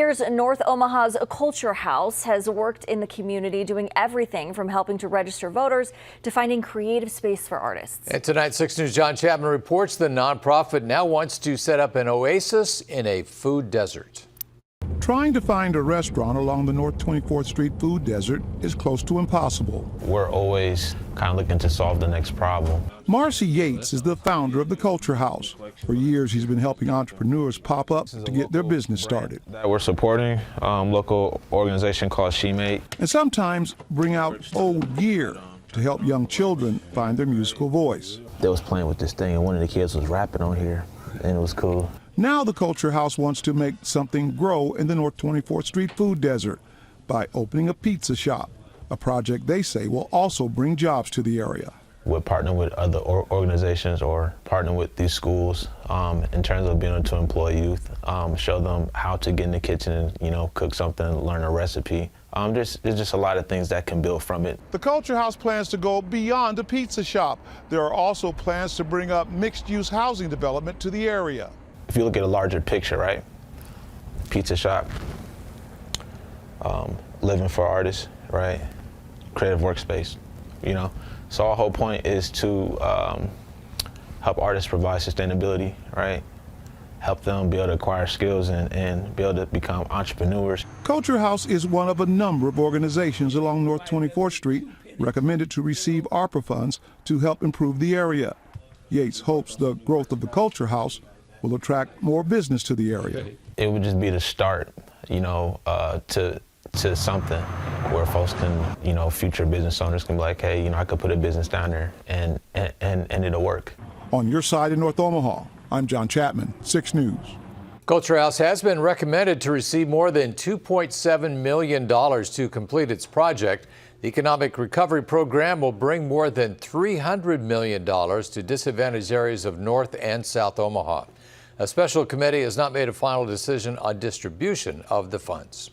Here's North Omaha's Culxr House has worked in the community, doing everything from helping to register voters to finding creative space for artists. And tonight, 6 News' John Chapman reports the nonprofit now wants to set up an oasis in a food desert. Trying to find a restaurant along the North 24th Street food desert is close to impossible. We're always kind of looking to solve the next problem. Marcy Yates is the founder of the Culxr House. For years, he's been helping entrepreneurs pop up to get their business started. We're supporting a local organization called She Made. And sometimes bring out old gear to help young children find their musical voice. They was playing with this thing and one of the kids was rapping on here and it was cool. Now the Culxr House wants to make something grow in the North 24th Street food desert by opening a pizza shop, a project they say will also bring jobs to the area. We're partnering with other organizations or partnering with these schools in terms of being able to employ youth, show them how to get in the kitchen and, cook something, learn a recipe. There's just a lot of things that can build from it. The Culxr House plans to go beyond a pizza shop. There are also plans to bring up mixed-use housing development to the area. If you look at a larger picture, right? Pizza shop, living for artists, right? Creative workspace, So our whole point is to help artists provide sustainability, right? Help them be able to acquire skills and be able to become entrepreneurs. Culxr House is one of a number of organizations along North 24th Street recommended to receive ARPA funds to help improve the area. Yates hopes the growth of the Culxr House will attract more business to the area. It would just be the start, to something where folks can, future business owners can be like, hey, I could put a business down there and it'll work. On your side in North Omaha, I'm John Chapman, 6 News. Culxr House has been recommended to receive more than $2.7 million to complete its project. The Economic Recovery Program will bring more than $300 million to disadvantaged areas of North and South Omaha. A special committee has not made a final decision on distribution of the funds.